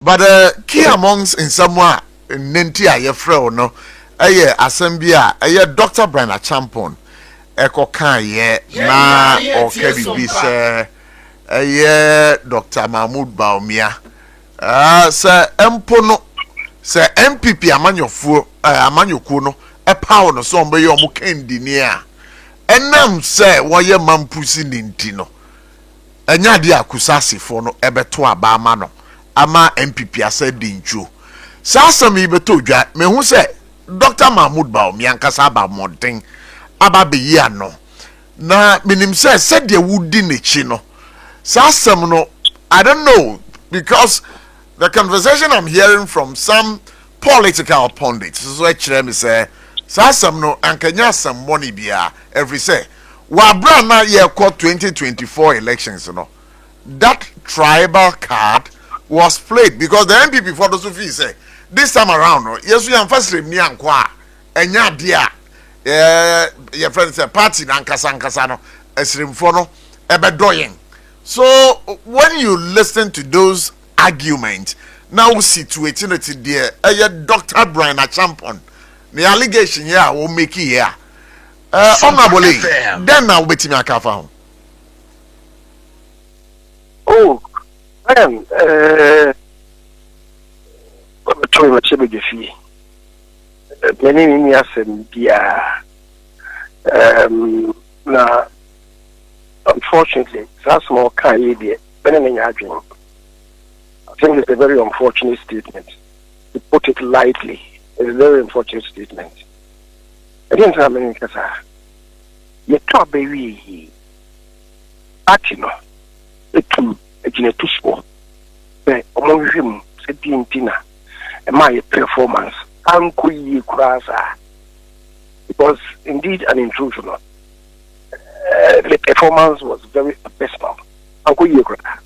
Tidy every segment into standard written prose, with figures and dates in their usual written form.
But key amongst in somewhere Nentia ye fro no assembly Dr. Brian Champon eko kan ye na o kedi say Dr. Mahmoud Baumia say empo no say MPP amanyoku no power no so mbe ye omo kendi ni a enam say wo ye mampusi ni nti no enya de akusasifo no ebeto abama no ama MPP asa dinchu sasa mi beto dwa me hu se Dr. Mahmoud Baumia nkasa aba modern aba be yi ano na minim se de wudi nechi no sasa no I don't know because the conversation I'm hearing from some political pundits so actually me say sasa no ankanya some money bia every say wa bra na ye 2024 elections no that tribal card was played because the MPP for those who say this time around yes we am first ni ankwa enya dia your friend say party na nkasa no esrimfo no ebedoyen. So when you listen to those arguments now situating it there Dr. Brian Champon the allegation here will make it here honorable then now betimi akafa ho. Oh, man, I'm trying to check the fee. Many years and now, unfortunately, that's more kind idea. I think it's a very unfortunate statement. To put it lightly, it's a very unfortunate statement. I didn't have any kasa. You talk baby, Atino. Etu ejine tusko be omonhwem se dintina e my performance anko yi kurasa because indeed an intrusion the performance was very abysmal anko yi kurasa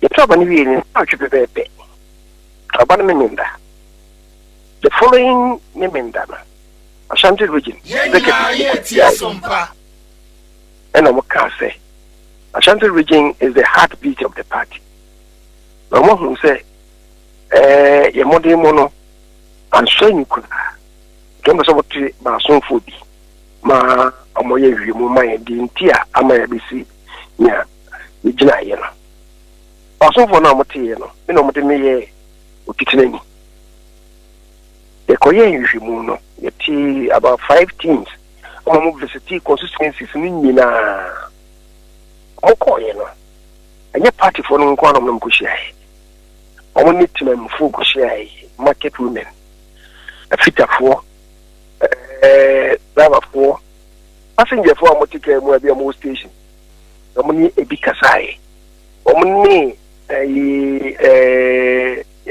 yeto bani wi ni atwepebe abana memenda the following memenda na Ashanti region and I'm say Ashanti region is the heartbeat of the party. No one who say, "Ye modi mono," and so you could. Don't say what ma so fodi. Ma amoye wi mu ma ye dintia amaya bisi nya igina ye no. Aso fo na mote ye no. Me no mote me ye okitinani. E koye wi mu no. Ye ti about 5 teams. Omo visit consistencies ni nyina. Okay, no. And your party for no one of them could share. Only to them full share market women. A fitter for driver for passenger for motica will be a more station. Only a big kasai. Only a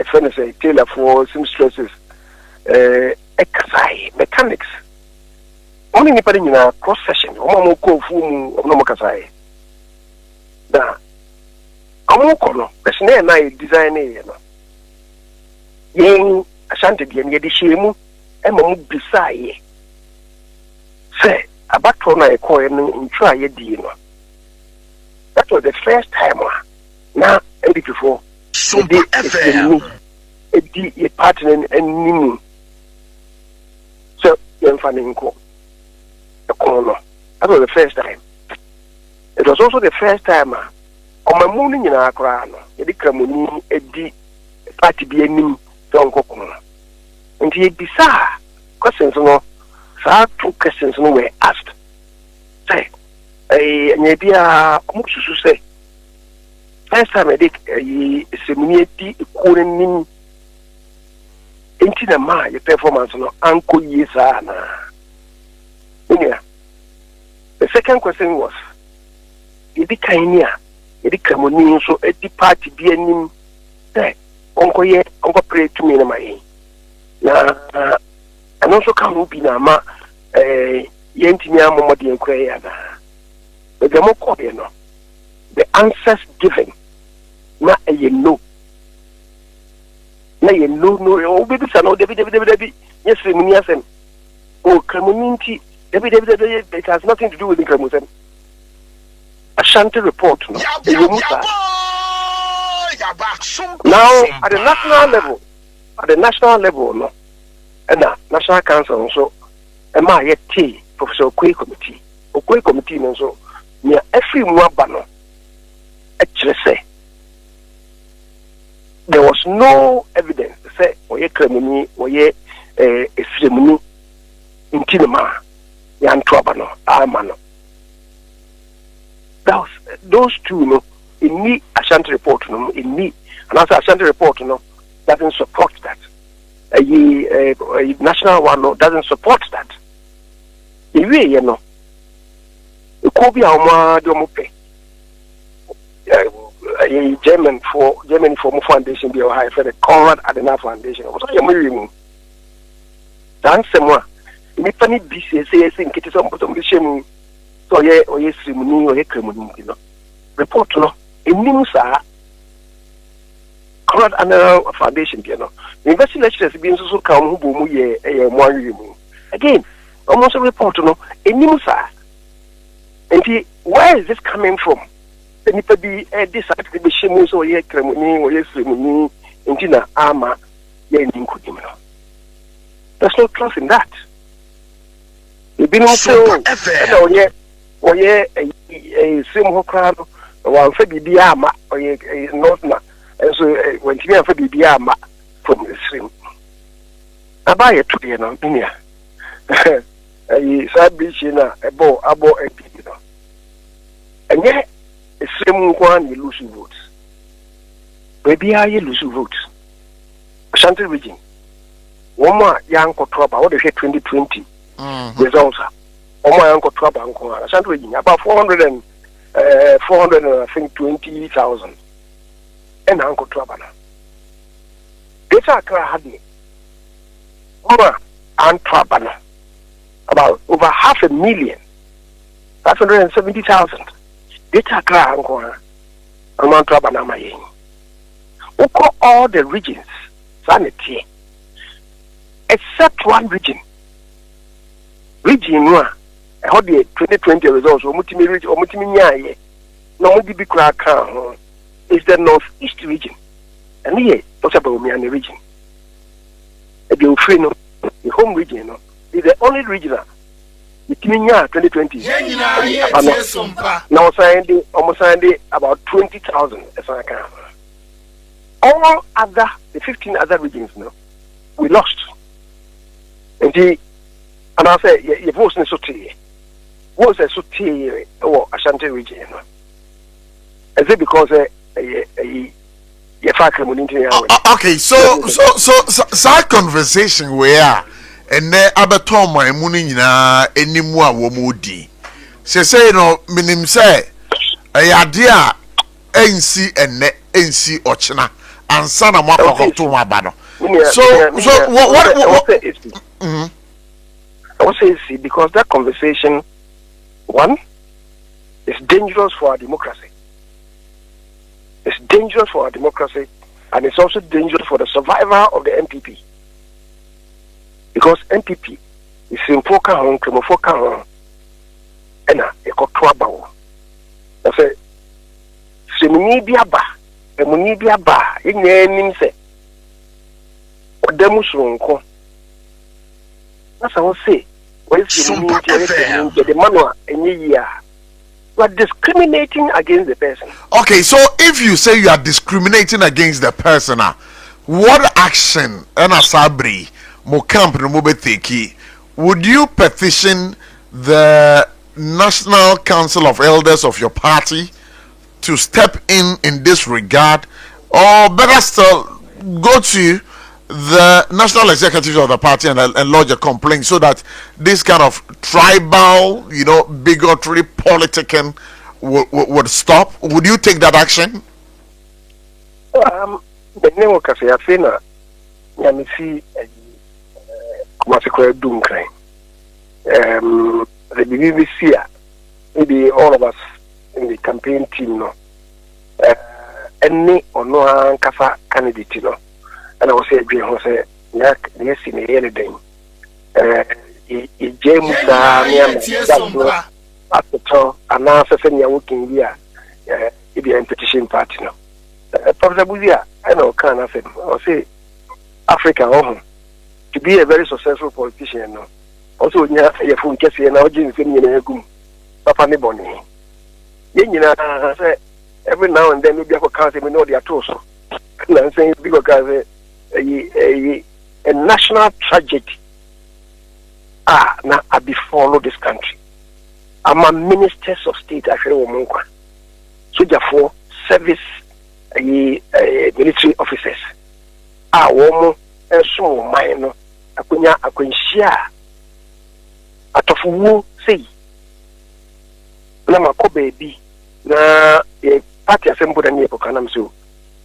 friend say tailor for some stresses. A kasai mechanics. Only anybody in a cross session. Omo ko fu no kasai. Da amoko no pesne na design e no yen Ashanti de ne de hyemu e ma mu bisaye say abato na e ko no ntwa ye di no that was the first time na and before so the FM a partner and nimu so yen faninko e ko no that was the first time. It was also the first time on my morning in our crown, a decramoni, a D party be a new don't go. And he bizarre questions, no, so 2 questions no were asked. Say, maybe a much to say. First time I did a seminity, couldn't into the my performance, no, Uncle Yesana. The second question was. Edi kainia edi kramoni so edi party bi anim eh onko pray to me na mai na anonso ka no bi na ma yentimi amomode enkwa ya na the mo ko no the answers given na no o bi bisa no debi yes muni asem o kramoni nti debi it has nothing to do with the kramoni Ashanti report no Now at the national level, no, and national council so am I yet Professor Okwe committee no so near every mwabano actually say there was no evidence to say oye kremuni oye esremuni intinema yantwabano amano. Those two no in me Ashanti report no in me and also Ashanti report no doesn't support that. A national one no doesn't support that. You know, it could be our domope. A German for foundation be high for the Conrad Adenauer Foundation. What are you meaning? Dance more. Me funny BCS think it is some shame. So ye or yes, Simuni or Yekremuni, you know. Report no. In Nimusa, Conrad Adenauer Foundation, you know. The investigation has been so calm who ye a one again. Almost a report no. In Nimusa, and where is this coming from? Anybody decide to be shamus or Yekremuni or yes, Simuni, Intina Ama, ye Ninkudimino. There's no trust in that. You've been also, or ye a simple crowd, one for Bibiama, or ye not, and so when you have for Bibiama from the stream. I buy it to the opinion. A sad beach in a bow, a people. And yet, a slim one, you lose votes. Baby, are you lose votes? Ashanti region. One more young Kotraba, what they say 2020 results. One more young Kotraba, Ashanti region, about 400 and I think 20,000. And Uncle Trabana. Data had me. One and Trabana. About over 500,000. 570,000. Data cry Uncle Amount Trabana Mayen. Oko all the regions, sanity. Except one region. Region 1, how the 2020 results, or Mutimi no one be crack is the northeast region. And here, possible me and the region. The home region is the only region. Between 2020. Now saying almost about 20,000 as I can. All the 15 other regions now, we lost. And I say, your voice is so clear. Voice is so clear or Ashanti region. Is it because okay, so that conversation where and then abatom my money na anymore womudi. Say no minim say a idea NC and NC ochina and sana mwako to mabano. So what I would say because that conversation, one, is dangerous for our democracy. It's dangerous for our democracy, and it's also dangerous for the survival of the MPP. Because MPP is in foka hon, kremofoka hon, and a kotwaba. I say, Semuni biaba, Emuni biaba, in the say, Odemusunko. That's what I say. The manual in a year. You are discriminating against the person. Okay, so if you say you are discriminating against the person, what action Sabri Mokamp Mubeteki would you petition the National Council of Elders of your party to step in this regard, or better still, go to the national executive of the party and lodge a complaint so that this kind of tribal, bigotry, politicking would stop? Would you take that action? The name of Kaseyafina, Yamisi, Kumasiko Dunkrai. The BBC, maybe all of us in the campaign team, no, any or no Kasa candidate, no. And I was saying, yes, in the early day. James, at the top, and now, Sefenia working here, it be a petition party now. Professor Buzia, I know can I say Africa to be a very successful politician no. Also nya ye fun kese na oji nfem nyina egum. Papa ne boni. Ye nyina say every now and then we be can say me know their toes. Na say because a national tragedy. Now I befall this country. I'm a ministers of state actually womankwa. So therefore service military officers. Woman and so mine akunshia atofuwo sei na mako baby na party assembly na nipo kana mso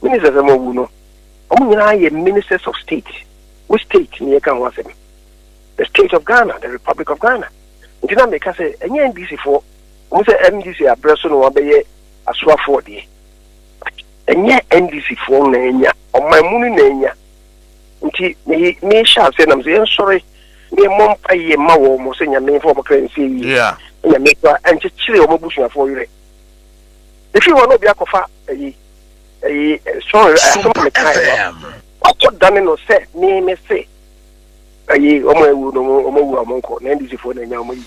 ministers amowu no omunyina ye ministers of state. Which state ni kan wasem? The state of Ghana, the Republic of Ghana. Ntina make say enye NDC for we say NDC abreso no obeye aswa for de enye NDC for na enya omamunu na enya nti me sha say na mze sorry me mompaye ma wo mo se nyame for mo kransi yi yeah nyame kwa enche chire o mobusu afo yire if you want to be akofa sorry some kai what done no say me say omo ewu no omo wu amonko na ndisi fo na nya omo yi